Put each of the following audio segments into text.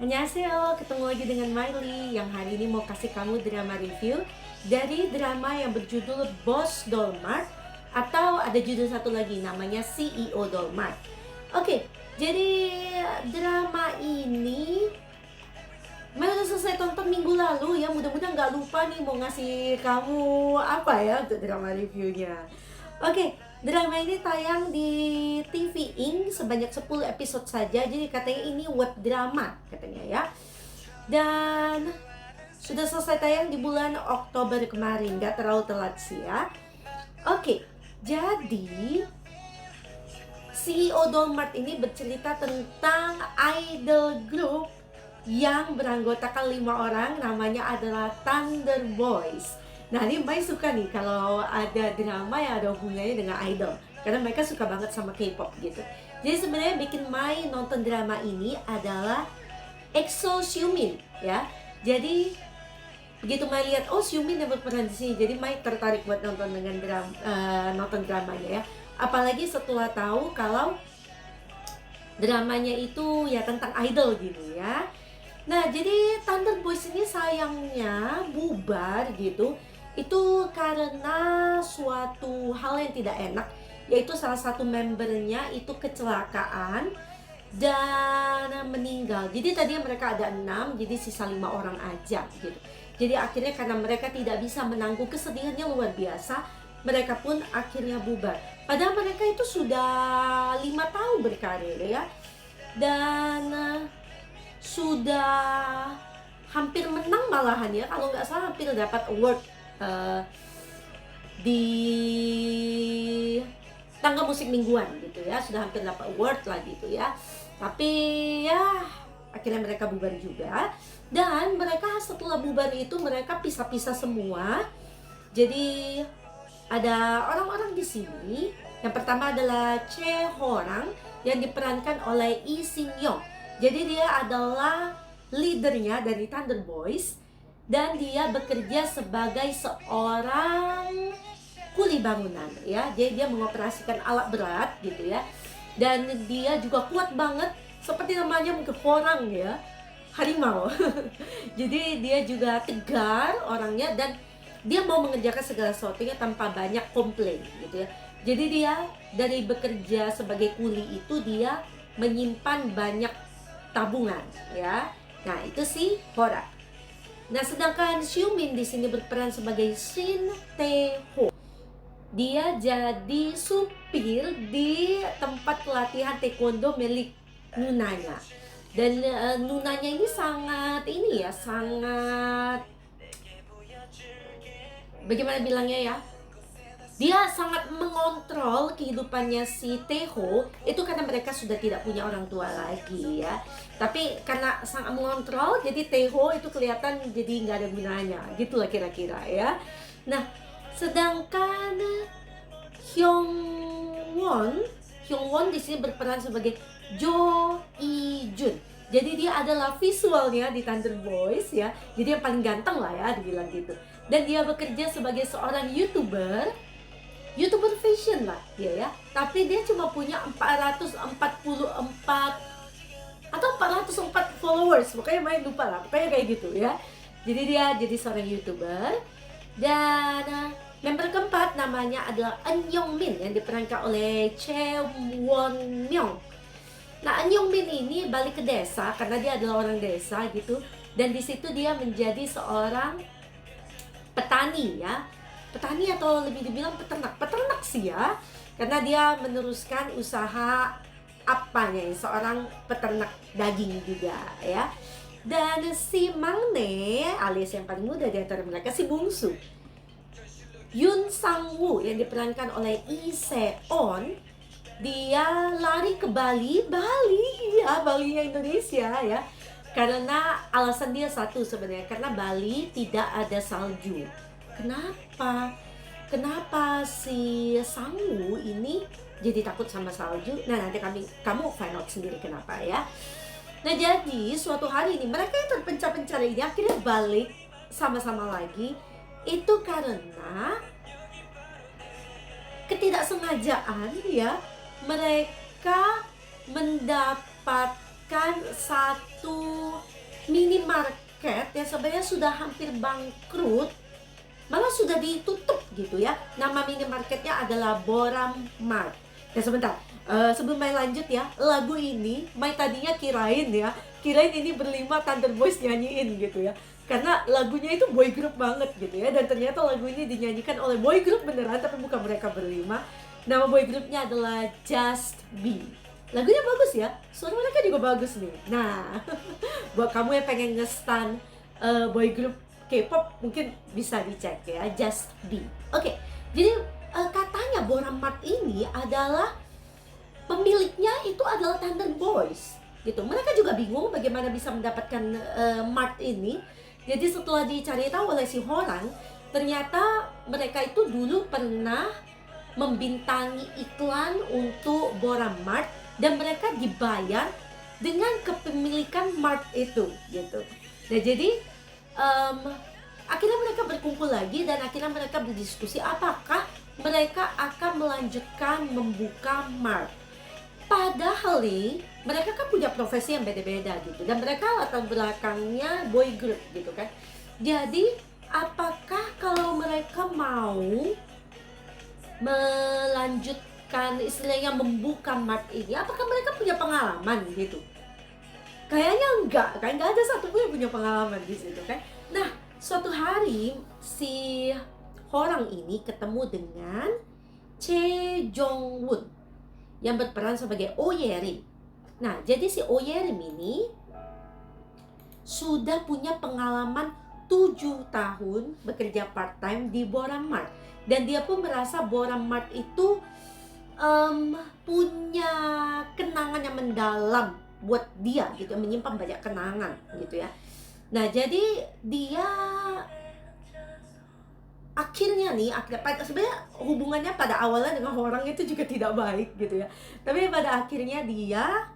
Annyeonghaseyo, ketemu lagi dengan Miley yang hari ini mau kasih kamu drama review dari drama yang berjudul Boss Dolmart, atau ada judul satu lagi namanya CEO Dolmart. Oke, jadi drama ini Mel udah selesai tonton minggu lalu ya. Mudah-mudahan nggak lupa nih mau ngasih kamu apa ya untuk drama reviewnya. Oke, drama ini tayang di TV Ink sebanyak 10 episode saja. Jadi katanya ini web drama katanya ya. Dan sudah selesai tayang di bulan Oktober kemarin. Nggak terlalu telat sih ya. Oke, jadi CEO Dolmart ini bercerita tentang idol group yang beranggotakan 5 orang, namanya adalah Thunder Boys. Nah, ini Mai suka nih kalau ada drama yang ada hubungannya dengan idol, karena mereka suka banget sama K-pop gitu. Jadi sebenarnya bikin Mai nonton drama ini adalah EXO Xiumin ya. Jadi begitu Mai lihat, oh Xiumin yang berperan di sini, jadi Mai tertarik buat nonton nonton dramanya ya. Apalagi setelah tahu kalau dramanya itu ya tentang idol gitu ya. Nah, jadi Thunder Boys ini sayangnya bubar gitu. Itu karena suatu hal yang tidak enak, yaitu salah satu membernya itu kecelakaan dan meninggal. Jadi tadinya mereka ada 6, jadi sisa 5 orang aja gitu. Jadi akhirnya karena mereka tidak bisa menanggung kesedihannya luar biasa, mereka pun akhirnya bubar. Padahal mereka itu sudah 5 tahun berkarir ya. Dan sudah hampir menang malahan ya, kalau nggak salah hampir dapat award di tangga musik mingguan gitu ya, sudah hampir dapat award lah gitu ya. Tapi ya akhirnya mereka bubar juga. Dan mereka setelah bubar itu mereka pisah-pisah semua. Jadi ada orang-orang di sini. Yang pertama adalah Che Horang yang diperankan oleh Lee Sing Yong. Jadi dia adalah leadernya dari Thunder Boys dan dia bekerja sebagai seorang kuli bangunan ya. Jadi dia mengoperasikan alat berat gitu ya. Dan dia juga kuat banget, seperti namanya mungkin Horang ya, harimau. Jadi dia juga tegar orangnya dan dia mau mengerjakan segala sesuatunya tanpa banyak komplain gitu ya. Jadi dia dari bekerja sebagai kuli itu dia menyimpan banyak tabungan ya. Nah, itu si Hora. Nah, sedangkan Xiumin di sini berperan sebagai Shin Tae-ho. Dia jadi supir di tempat pelatihan taekwondo milik nunanya. Dan nunanya ini sangat bagaimana bilangnya ya? Dia sangat mengontrol kehidupannya si Tae-ho itu karena mereka sudah tidak punya orang tua lagi ya. Tapi karena sangat mengontrol, jadi Tae-ho itu kelihatan jadi nggak ada gunanya, gitulah kira-kira ya. Nah, sedangkan Hyung-won di sini berperan sebagai Jo Ii-jun. Jadi dia adalah visualnya di Thunder Boys ya. Jadi yang paling ganteng lah ya dibilang gitu. Dan dia bekerja sebagai seorang YouTuber fashion lah dia ya. Tapi dia cuma punya 444 atau 404 followers, pokoknya main lupa lah, pokoknya kayak gitu ya. Jadi dia jadi seorang YouTuber. Dan member keempat namanya adalah Eun Young Min yang diperankan oleh Chae Won Myung. Nah, Eun Young Min ini balik ke desa karena dia adalah orang desa gitu. Dan di situ dia menjadi seorang petani ya. Petani atau lebih dibilang peternak sih ya, karena dia meneruskan usaha apanya, seorang peternak daging juga ya. Dan si Mangne alias yang paling muda di antara mereka, si bungsu Yoon Sang-woo yang diperankan oleh Lee Se-on, dia lari ke Bali ya, Balinya Indonesia ya, karena alasan dia satu sebenarnya, karena Bali tidak ada salju. Kenapa si Sang-woo ini jadi takut sama salju? Nah, nanti kamu find out sendiri kenapa ya. Nah, jadi suatu hari ini mereka yang terpencar-pencar ini akhirnya balik sama-sama lagi. Itu karena ketidaksengajaan ya, mereka mendapatkan mendapatkan satu minimarket yang sebenarnya sudah hampir bangkrut, malah sudah ditutup gitu ya. Nama minimarketnya adalah Boram Mart. Ya sebentar, sebelum Mai lanjut ya, lagu ini Mai tadinya kirain ini berlima Thunder Boys nyanyiin gitu ya. Karena lagunya itu boy group banget gitu ya. Dan ternyata lagu ini dinyanyikan oleh boy group beneran, tapi bukan mereka berlima. Nama boy groupnya adalah Just Be. Lagunya bagus ya, suara mereka juga bagus nih. Nah, buat kamu yang pengen nge-stan boy group K-pop, mungkin bisa dicek ya, Just Be. Oke, jadi katanya Boram Mart ini adalah pemiliknya itu adalah Thunder Boys gitu. Mereka juga bingung bagaimana bisa mendapatkan Mart ini. Jadi setelah dicari tahu oleh si Horang, ternyata mereka itu dulu pernah membintangi iklan untuk Boram Mart dan mereka dibayar dengan kepemilikan Mart itu gitu. Nah jadi akhirnya mereka berkumpul lagi dan akhirnya mereka berdiskusi apakah mereka akan melanjutkan membuka Mart. Padahal nih, mereka kan punya profesi yang beda-beda gitu. Dan mereka latar belakangnya boy group gitu kan. Jadi, apakah kalau mereka mau melanjutkan istilahnya membuka Mart ini, apakah mereka punya pengalaman gitu? Kayaknya enggak, kan enggak ada satupun yang punya pengalaman di situ kan. Nah, suatu hari si orang ini ketemu dengan Chae Jong Woon yang berperan sebagai Oh Ye-rim. Nah, jadi si Oh Ye-rim ini sudah punya pengalaman 7 tahun bekerja part-time di Boram Mart. Dan dia pun merasa Boram Mart itu punya kenangan yang mendalam buat dia gitu, menyimpan banyak kenangan gitu ya. Nah, jadi dia akhirnya sebenarnya hubungannya pada awalnya dengan orang itu juga tidak baik gitu ya. Tapi pada akhirnya dia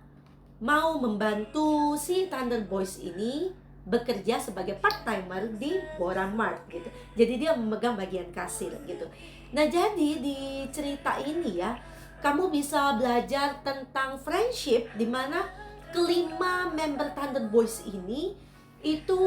mau membantu si Thunder Boys ini bekerja sebagai part-timer di Boram Mart gitu. Jadi dia memegang bagian kasir gitu. Nah, jadi di cerita ini ya, kamu bisa belajar tentang friendship di mana kelima member Thunder Boys ini itu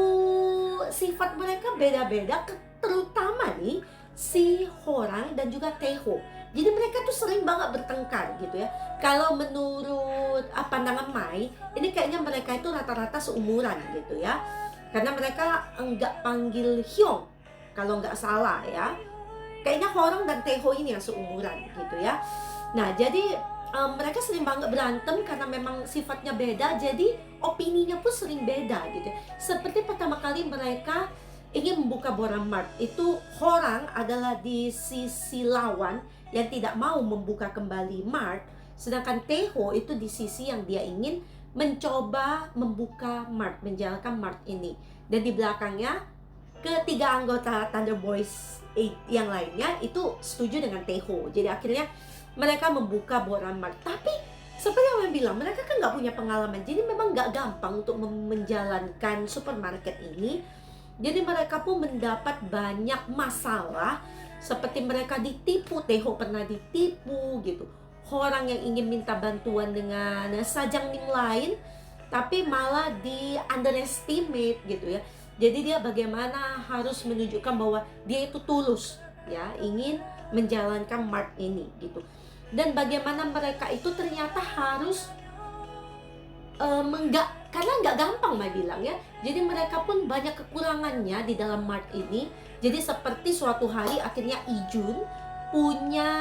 sifat mereka beda-beda, terutama nih si Horang dan juga Taeho. Jadi mereka tuh sering banget bertengkar gitu ya. Kalau menurut pandangan Mai, ini kayaknya mereka itu rata-rata seumuran gitu ya. Karena mereka enggak panggil Hyung kalau enggak salah ya. Kayaknya Horang dan Taeho ini yang seumuran gitu ya. Nah, jadi mereka sering banget berantem karena memang sifatnya beda, jadi opininya pun sering beda gitu. Seperti pertama kali mereka ingin membuka Boram Mart, itu Horang adalah di sisi lawan yang tidak mau membuka kembali Mart, sedangkan Taeho itu di sisi yang dia ingin mencoba membuka Mart, menjalankan Mart ini. Dan di belakangnya ketiga anggota Thunder Boys 8 yang lainnya itu setuju dengan Taeho. Jadi akhirnya mereka membuka Boram Mart. Tapi seperti yang saya bilang, mereka kan nggak punya pengalaman, jadi memang nggak gampang untuk menjalankan supermarket ini. Jadi mereka pun mendapat banyak masalah, seperti mereka ditipu, Taeho pernah ditipu gitu. Orang yang ingin minta bantuan dengan sajangnim lain, tapi malah di underestimate gitu ya. Jadi dia bagaimana harus menunjukkan bahwa dia itu tulus ya, ingin menjalankan Mart ini gitu. Dan bagaimana mereka itu ternyata harus karena nggak gampang Mai bilang ya. Jadi mereka pun banyak kekurangannya di dalam Mart ini. Jadi seperti suatu hari akhirnya Ijun punya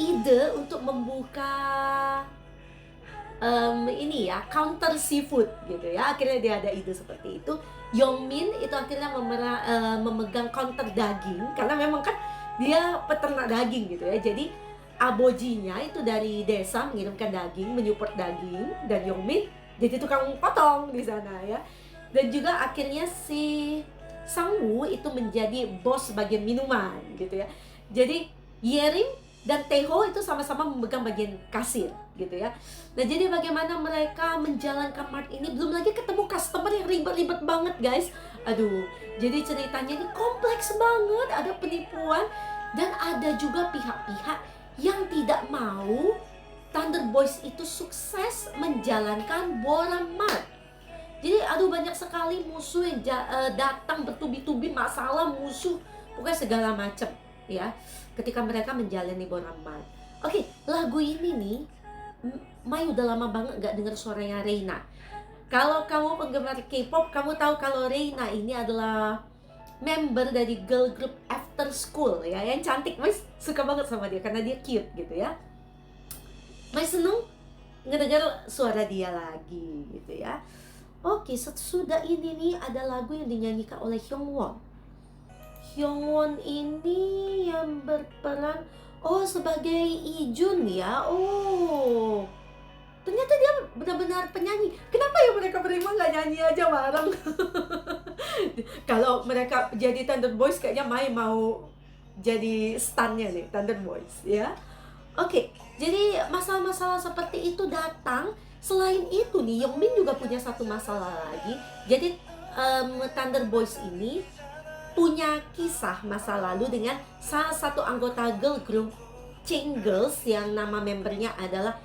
ide untuk membuka ini ya, counter seafood gitu ya. Akhirnya dia ada ide seperti itu. Yongmin itu akhirnya memegang counter daging, karena memang kan dia peternak daging gitu ya. Jadi abojinya itu dari desa mengirimkan daging, menyupport daging, dan Yongmin jadi tukang potong di sana ya. Dan juga akhirnya si Sangwoo itu menjadi bos bagian minuman gitu ya. Jadi Yerim dan Taeho itu sama-sama memegang bagian kasir gitu ya. Nah, jadi bagaimana mereka menjalankan Mart ini, belum lagi ketemu customer yang ribet-ribet banget guys. Aduh, jadi ceritanya ini kompleks banget, ada penipuan dan ada juga pihak-pihak yang tidak mau Thunder Boys itu sukses menjalankan Boramart. Jadi banyak sekali musuh yang datang bertubi-tubi, masalah, musuh, pokoknya segala macam ya, ketika mereka menjalani Boramart. Oke, lagu ini nih, Mai udah lama banget gak dengar suaranya Reina. Kalau kamu penggemar K-pop, kamu tahu kalau Reina ini adalah member dari girl group After School ya, yang cantik. Mai suka banget sama dia karena dia cute gitu ya. Mai seneng ngedengar suara dia lagi gitu ya. Oke, sesudah ini nih ada lagu yang dinyanyikan oleh Hyungwon. Hyungwon ini yang berperan sebagai Ijun ya. Ternyata dia benar-benar penyanyi. Kenapa ya mereka berdua nggak nyanyi aja bareng? Kalau mereka jadi Thunder Boys, kayaknya Mai mau jadi stunnya nih, Thunder Boys ya. Oke, jadi masalah-masalah seperti itu datang. Selain itu nih, Yeongmin juga punya satu masalah lagi. Jadi Thunder Boys ini punya kisah masa lalu dengan salah satu anggota girl group Chain Girls yang nama membernya adalah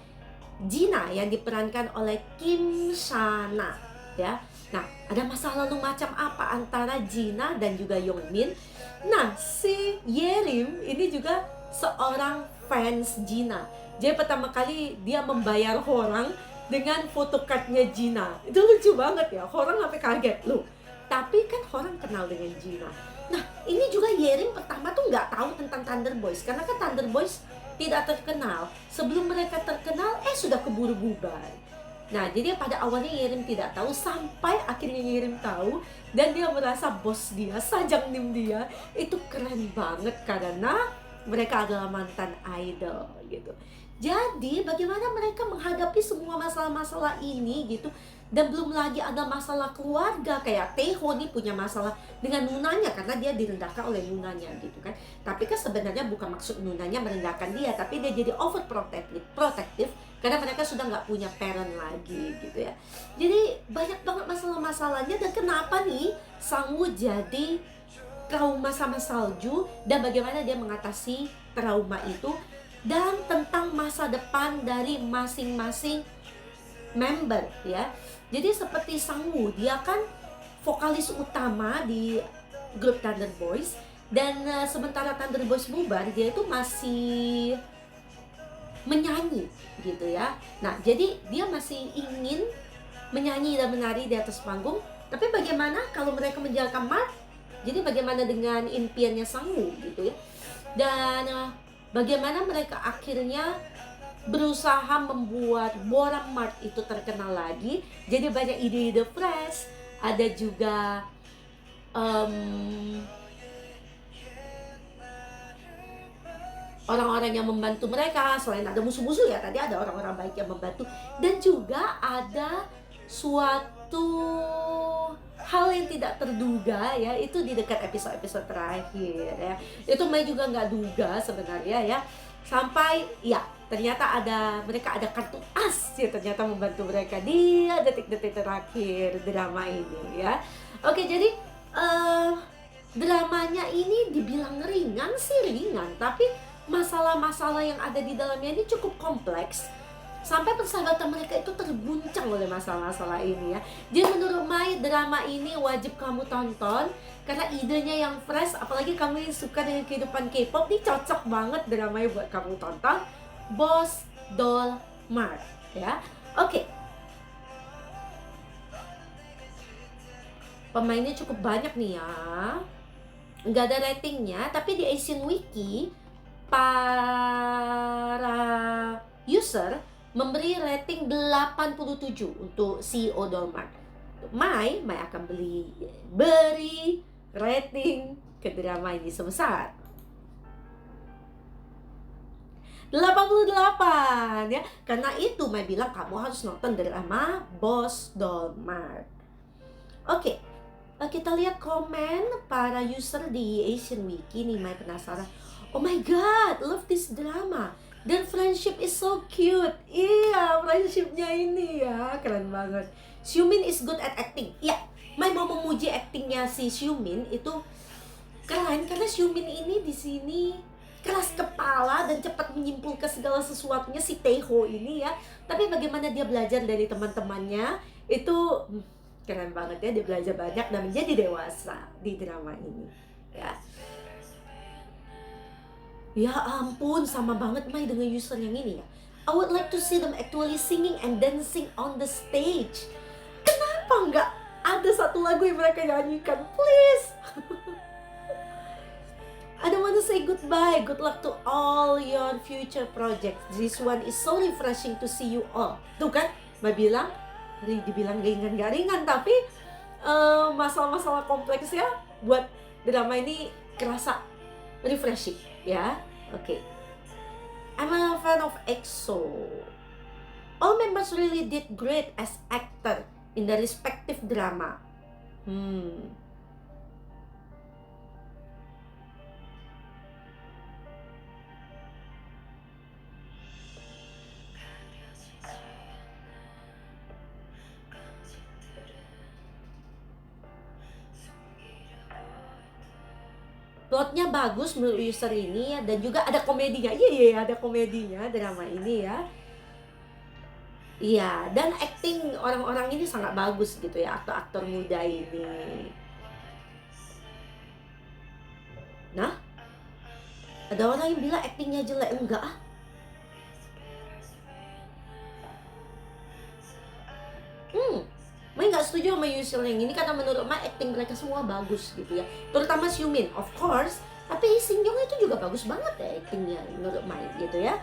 Jina, yang diperankan oleh Kim Shana ya. Nah, ada masalah lalu macam apa antara Jina dan juga Yeongmin? Nah, si Yerim ini juga seorang fans Jina. Jadi pertama kali dia membayar orang dengan photocardnya Jina. Itu lucu banget ya, orang sampai kaget loh. Tapi kan orang kenal dengan Jina. Nah, ini juga Yerim pertama tuh nggak tahu tentang Thunder Boys, karena kan Thunder Boys tidak terkenal. Sebelum mereka terkenal, sudah keburu bubar. Nah, jadi pada awalnya Yerim tidak tahu, sampai akhirnya Yerim tahu, dan dia merasa bos dia, Sajangnim dia, itu keren banget karena mereka adalah mantan idol gitu. Jadi bagaimana mereka menghadapi semua masalah-masalah ini gitu. Dan belum lagi ada masalah keluarga, kayak Taeho nih punya masalah dengan nunanya karena dia direndahkan oleh nunanya gitu kan. Tapi kan sebenarnya bukan maksud nunanya merendahkan dia, tapi dia jadi overprotective karena mereka sudah nggak punya parent lagi gitu ya. Jadi banyak banget masalah-masalahnya. Dan kenapa nih Sangwoo jadi trauma sama salju, dan bagaimana dia mengatasi trauma itu, dan tentang masa depan dari masing-masing member ya. Jadi seperti Sangwoo, dia kan vokalis utama di grup Thunder Boys, dan sementara Thunder Boys bubar, dia itu masih menyanyi gitu ya. Nah, jadi dia masih ingin menyanyi dan menari di atas panggung. Tapi bagaimana kalau mereka menjalankan Mark? Jadi bagaimana dengan impiannya Sangwoo gitu ya. Dan bagaimana mereka akhirnya berusaha membuat Boramart itu terkenal lagi. Jadi banyak ide-ide fresh. Ada juga orang-orang yang membantu mereka. Selain ada musuh-musuh ya, tadi ada orang-orang baik yang membantu. Dan juga ada suatu hal yang tidak terduga ya, itu di dekat episode-episode terakhir ya. Itu Mai juga nggak duga sebenarnya ya. Sampai ya ternyata mereka ada kartu as ya, ternyata membantu mereka di detik-detik terakhir drama ini ya. Oke, jadi dramanya ini dibilang ringan sih ringan, tapi masalah-masalah yang ada di dalamnya ini cukup kompleks. Sampai persahabatan mereka itu terguncang oleh masalah-masalah ini ya. Jadi menurut Mai, drama ini wajib kamu tonton karena idenya yang fresh. Apalagi kamu yang suka dengan kehidupan K-pop, ini cocok banget dramanya buat kamu tonton. Boss Doll Mart ya. Oke. Pemainnya cukup banyak nih ya. Nggak ada ratingnya, tapi di Asian Wiki para user memberi rating 87 untuk CEO Dollmart. Mai akan beri rating ke drama ini sebesar 88 ya. Karena itu Mai bilang kamu harus nonton drama Boss Dollmart. Oke, kita lihat komen para user di Asian Wiki nih. Mai penasaran. Oh my god, love this drama. Dan friendship is so cute. Iya, friendshipnya ini ya keren banget. Xiumin is good at acting. Ya, Mai mau memuji actingnya si Xiumin itu keren karena Xiumin ini di sini keras kepala dan cepat menyimpulkan segala sesuatunya si Taeho ini ya. Tapi bagaimana dia belajar dari teman-temannya itu keren banget ya, dia belajar banyak dan menjadi dewasa di drama ini ya. Ya ampun, sama banget Mai dengan user yang ini ya. I would like to see them actually singing and dancing on the stage. Kenapa nggak ada satu lagu yang mereka nyanyikan, please? I don't want to say goodbye. Good luck to all your future projects. This one is so refreshing to see you all. Tuh kan, Mbak bilang, dibilang ringan-ringan, tapi masalah-masalah kompleksnya buat drama ini kerasa refreshing, ya. Oke. I'm a fan of EXO. All members really did great as actor in the respective drama. Plotnya bagus menurut user ini ya, dan juga ada komedinya. Iya, ada komedinya drama ini ya. Iya, dan acting orang-orang ini sangat bagus gitu ya, aktor-aktor muda ini. Nah, ada orang yang bilang actingnya jelek. Enggak ah. Mai nggak setuju sama user yang ini karena menurut Mai acting mereka semua bagus gitu ya. Terutama Xiumin, of course. Tapi Shin Young itu juga bagus banget ya actingnya menurut Mai gitu ya.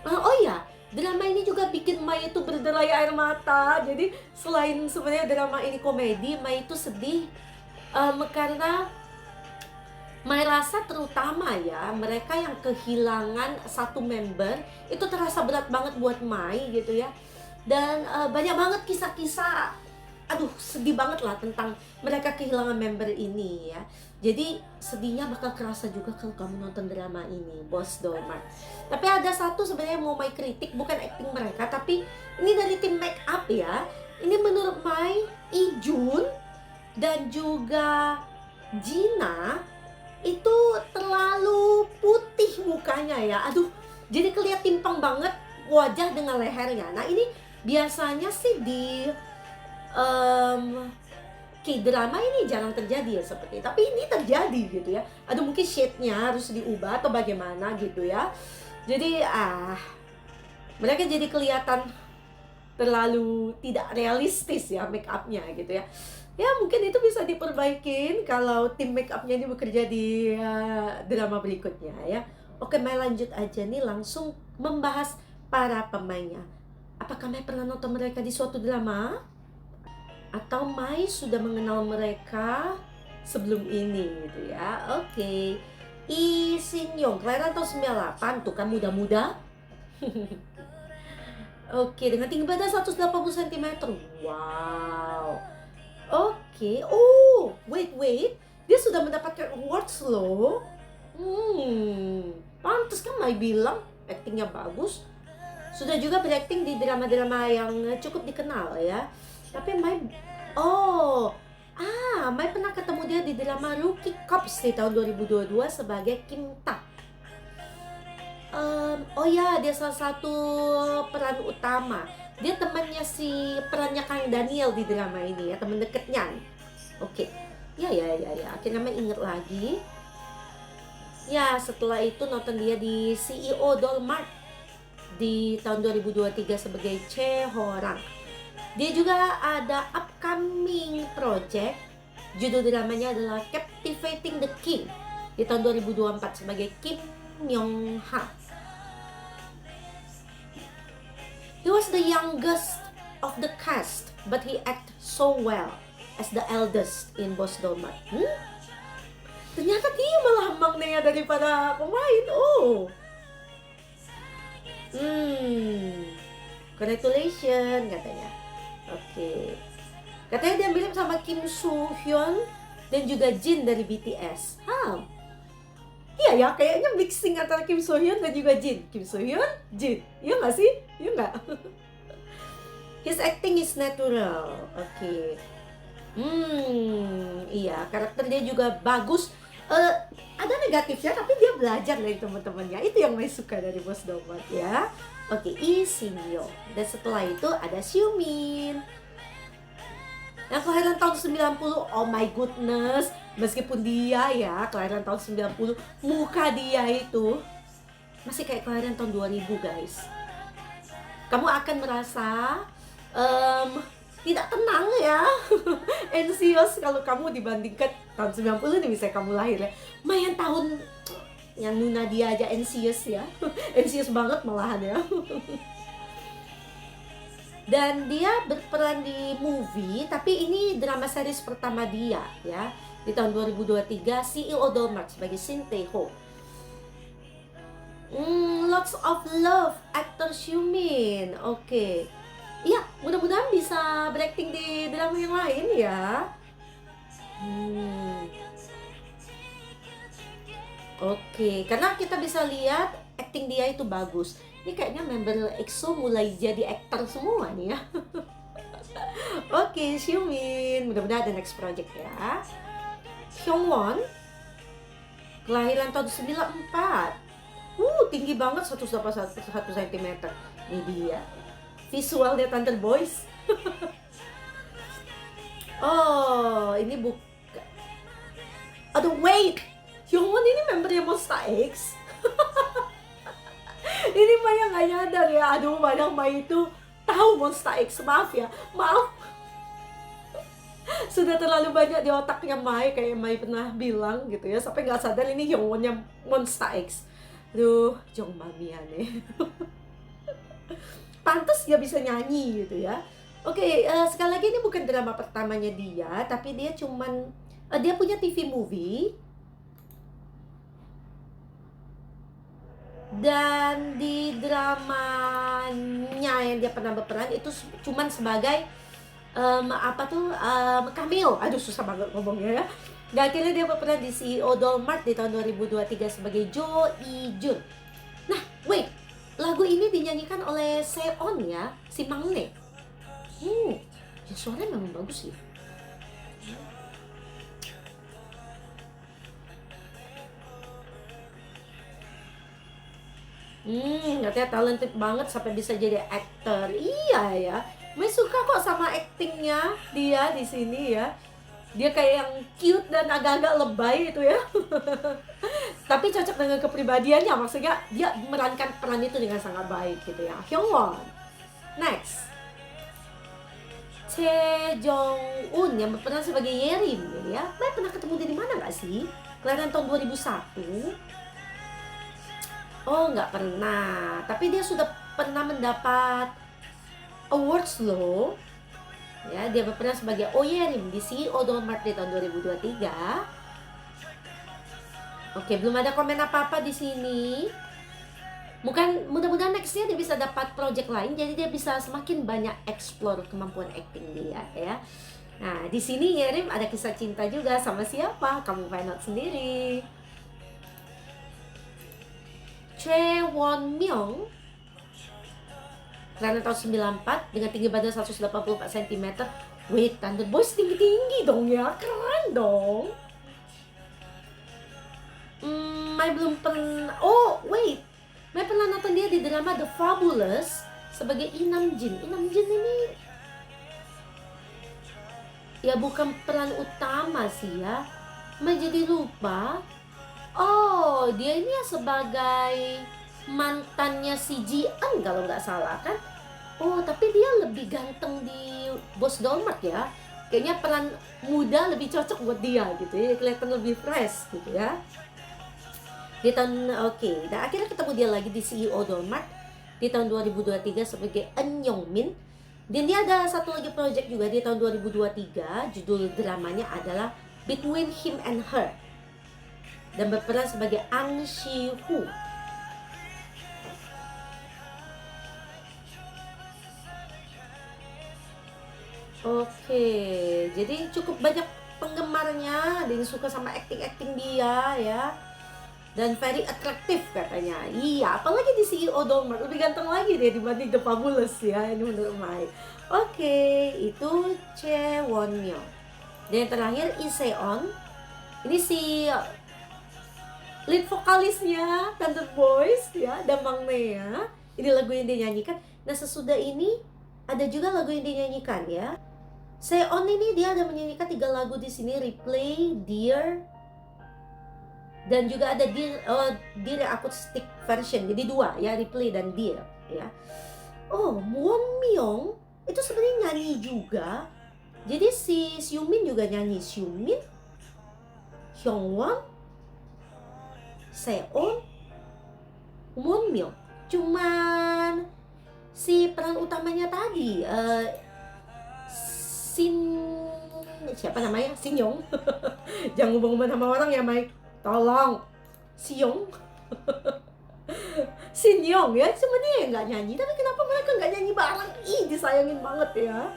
Oh ya, drama ini juga bikin Mai itu berderai air mata. Jadi selain sebenarnya drama ini komedi, Mai itu sedih karena Mai rasa terutama ya mereka yang kehilangan satu member itu terasa berat banget buat Mai gitu ya. Dan banyak banget kisah-kisah, aduh sedih banget lah tentang mereka kehilangan member ini ya. Jadi sedihnya bakal kerasa juga kalau kamu nonton drama ini, Boss Dolmart. Tapi ada satu sebenarnya mau Mai kritik, bukan acting mereka, tapi ini dari tim make up ya. Ini menurut Mai, Ijun dan juga Jina itu terlalu putih mukanya ya. Aduh, jadi kelihatan timpang banget wajah dengan lehernya. Nah ini biasanya sih di K-drama ini jarang terjadi ya seperti itu. Tapi ini terjadi gitu ya. Aduh mungkin shade-nya harus diubah atau bagaimana gitu ya. Jadi mereka jadi kelihatan terlalu tidak realistis ya make up-nya gitu ya. Ya mungkin itu bisa diperbaikin kalau tim make up-nya ini bekerja di drama berikutnya ya. Oke, Mai lanjut aja nih langsung membahas para pemainnya. Apakah Mai pernah nonton mereka di suatu drama? Atau Mai sudah mengenal mereka sebelum ini gitu ya. Oke. Lee Shin Young, kelahiran tahun 98, tuh kan muda-muda. Oke, dengan tinggi badan 180 cm. Wow. Oke. Oh, wait. Dia sudah mendapatkan awards loh. Pantes kan Mai bilang actingnya bagus. Sudah juga berakting di drama-drama yang cukup dikenal ya. Tapi Mai Mai pernah ketemu dia di drama Rookie Cops di tahun 2022 sebagai Kim Tak. Dia salah satu peran utama. Dia temannya si perannya Kang Daniel di drama ini ya, teman dekatnya. Oke. Ya. Akhirnya Mai inget lagi. Ya, setelah itu nonton dia di CEO Dolmart di tahun 2023 sebagai Che Horang. Dia juga ada upcoming project, judul dramanya adalah Captivating the King di tahun 2024 sebagai Kim Myung Ha. He was the youngest of the cast, but he acted so well as the eldest in Boss Dolmart. Ternyata dia malah mangnya daripada pemain. Congratulations katanya. Oke. Katanya dia mirip sama Kim Soo Hyun dan juga Jin dari BTS. Iya ya, kayaknya mixing antara Kim Soo Hyun dan juga Jin. Kim Soo Hyun, Jin. Iya nggak sih? Iya nggak? His acting is natural. Oke. Iya, karakter dia juga bagus. ada negatifnya tapi dia belajar dari teman-temannya. Itu yang Mai suka dari Boss Dolmart ya. Oke, Lee Sin Yo. Dan setelah itu ada Xiumin. Yang kelahiran tahun 90, oh my goodness. Meskipun dia ya kelahiran tahun 90, muka dia itu masih kayak kelahiran tahun 2000 guys. Kamu akan merasa tidak tenang ya. Anxious kalau kamu dibandingkan tahun 90 nih misalnya kamu lahir ya. Mayan tahun yang Nuna dia aja anxious ya. Anxious banget malahan ya. Dan dia berperan di movie, tapi ini drama series pertama dia ya. Di tahun 2023, CEO Dolmart sebagai Shin Tae-ho. Lots of love, actor Xiumin. Oke. Iya, mudah-mudahan bisa berakting di drama yang lain ya. Oke, karena kita bisa lihat acting dia itu bagus. Ini kayaknya member EXO mulai jadi aktor semua nih ya. Oke, Xiumin. Mudah-mudahan ada next project ya. Hyungwon. Kelahiran tahun 94. Tinggi banget 181 cm. Ini dia. Visualnya Thunder Boys. Oh, ini bukan. Aduh, wait. Hyungwon ini membernya Monsta X. Ini Maya nggak nyadar ya. Aduh, padahal Maya itu tahu Monsta X. Maaf ya, maaf. Sudah terlalu banyak di otaknya Maya, kayak Maya pernah bilang gitu ya, sampai nggak sadar ini Hyungwonnya Monsta X. Aduh, Jong Mami nih. Pantes dia bisa nyanyi gitu ya. Oke, sekali lagi ini bukan drama pertamanya dia, tapi dia cuman dia punya TV movie. Dan di dramanya yang dia pernah berperan itu cuman sebagai cameo. Aduh, susah banget ngomongnya ya. Dan akhirnya dia berperan di CEO Dolmart di tahun 2023 sebagai Jo Ijun. Nah, wait. Lagu ini dinyanyikan oleh Seon ya, si Mangne. Ya suaranya memang bagus sih. Katanya talented banget sampai bisa jadi aktor. Iya ya. Mai suka kok sama aktingnya dia di sini ya. Dia kayak yang cute dan agak-agak lebay itu ya. Tapi cocok dengan kepribadiannya, maksudnya dia memerankan peran itu dengan sangat baik gitu ya. Hyungwon. Next. Chae Jong-un yang berperan sebagai Yerim ya. Mai pernah ketemu dia di mana nggak sih? Kelahiran tahun 2001. Oh, nggak pernah. Tapi dia sudah pernah mendapat awards loh. Ya, dia berperan sebagai Oh Yerim di CEO Dolmart di tahun 2023. Oke, belum ada komen apa-apa di sini. Mudah-mudahan nextnya dia bisa dapat project lain, jadi dia bisa semakin banyak explore kemampuan acting dia ya. Nah, di sini Yerim ada kisah cinta juga sama siapa? Kamu find out sendiri. Choi Won Myung karena tahun 94 dengan tinggi badan 184 cm. Wait, Thunder Boys tinggi-tinggi dong ya, keren dong. Mai belum pernah. Oh, wait. Mai pernah nonton dia di drama The Fabulous sebagai Inam Jin. Inam Jin ini ya bukan peran utama sih ya. Mai jadi lupa. Oh, dia ini ya sebagai mantannya si Ji-eun kalau nggak salah kan. Oh, tapi dia lebih ganteng di Boss Dolmart ya. Kayaknya peran muda lebih cocok buat dia gitu ya. Kelihatan lebih fresh gitu ya. Di tahun, dan akhirnya ketemu dia lagi di CEO Dolmart di tahun 2023 sebagai Eun Young-min. Dan dia ada satu lagi project juga di tahun 2023. Judul dramanya adalah Between Him and Her. Dan berperan sebagai An Si-hu. Oke, jadi cukup banyak penggemarnya, ada yang suka sama acting dia ya. Dan very atraktif katanya. Iya, apalagi di CEO Dolmart lebih ganteng lagi dia dibanding The Fabulous ya, ini menurut Mai. Oke, itu Chae Won Myung. Dan yang terakhir Lee Se-on. Ini si lead vokalisnya Thunder Boys ya, Damang Nea. Ini lagu yang dia nyanyikan. Nah, sesudah ini ada juga lagu yang dia nyanyikan ya. Seon ini dia ada menyanyikan 3 lagu di sini, Replay, Dear, dan juga ada Dear acoustic version. Jadi 2 ya, Replay dan Dear ya. Oh, Won Myung itu sebenarnya nyanyi juga. Jadi si Xiumin juga nyanyi, Xiumin, Hyungwon, Seon, Won Myung. Cuman si peran utamanya tadi siapa namanya? Shin Yong. Jangan ngubah-ngubah nama orang ya, Mike. Tolong. Shin Yong ya, cuma dia yang nggak nyanyi. Tapi kenapa mereka nggak nyanyi bareng? Ih, disayangin banget ya.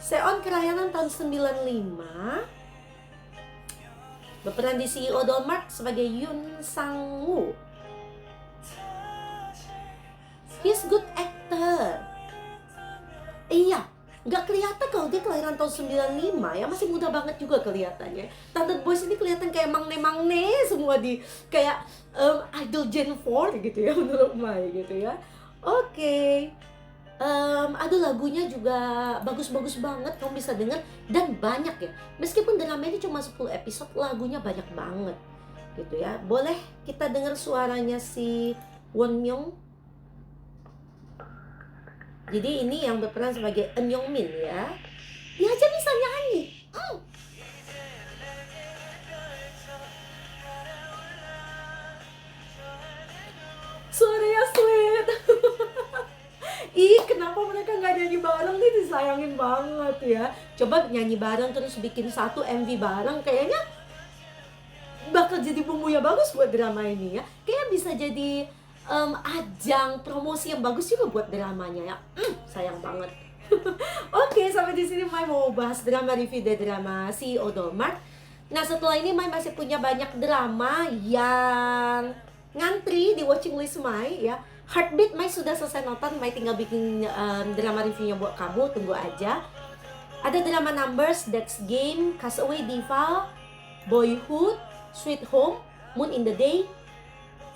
Seon kelahiran tahun 95. Berperan di CEO Dolmark sebagai Yoon Sang-woo. He's good actor. Iya, nggak kelihatan kalau dia kelahiran tahun 95 ya, masih muda banget juga kelihatannya. Thunder Boys ini kelihatan kayak mangne-mangne semua di kayak idol Gen 4 gitu ya menurut Mai gitu ya. Oke. Ada lagunya juga bagus-bagus banget, kamu bisa dengar dan banyak ya. Meskipun drama ini cuma 10 episode, lagunya banyak banget gitu ya. Boleh kita dengar suaranya si Won Myung. Jadi ini yang berperan sebagai Eun Young Min ya. Dia aja bisa nyanyi. Suaranya sweet. Ih, kenapa mereka nggak nyanyi bareng nih, disayangin banget ya. Coba nyanyi bareng terus bikin satu MV bareng, kayaknya bakal jadi bumbu yang bagus buat drama ini ya. Kayaknya bisa jadi ajang promosi yang bagus juga buat dramanya ya. Sayang banget. Oke, sampai di sini Mai mau bahas drama review dari drama CEO Dolmark. Nah, setelah ini Mai masih punya banyak drama yang ngantri di watching list Mai ya. Heartbeat Mai sudah selesai nonton, Mai tinggal bikin drama reviewnya buat kamu, tunggu aja. Ada drama Numbers, That's Game, Castaway Diva, Boyhood, Sweet Home, Moon in the Day,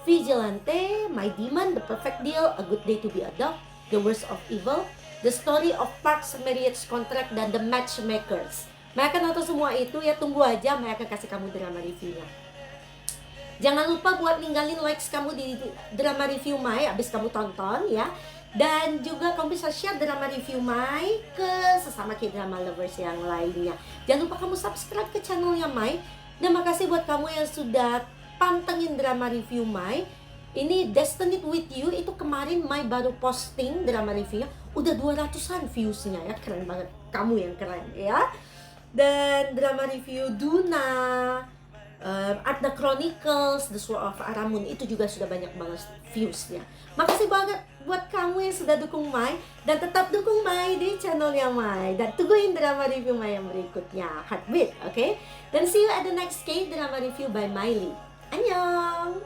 Vigilante, My Demon, The Perfect Deal, A Good Day to Be a Dog, The Worst of Evil, The Story of Park's Marriage Contract, dan The Matchmakers. Mai akan nonton semua itu ya, tunggu aja, Mai akan kasih kamu drama reviewnya. Jangan lupa buat ninggalin likes kamu di drama review Mai abis kamu tonton ya. Dan juga kamu bisa share drama review Mai ke sesama K-drama lovers yang lainnya. Jangan lupa kamu subscribe ke channelnya Mai. Dan makasih buat kamu yang sudah pantengin drama review Mai. Ini Destined With You, itu kemarin Mai baru posting drama reviewnya, udah 200-an viewsnya ya, keren banget, kamu yang keren ya. Dan drama review Duna, Art the Chronicles, The Sword of Aramun, itu juga sudah banyak banget viewsnya. Makasih banget buat kamu yang sudah dukung Mai, dan tetap dukung Mai di channelnya Mai, dan tungguin drama review Mai yang berikutnya, Heartbeat, oke? Dan see you at the next K-drama review by Miley. Annyeong!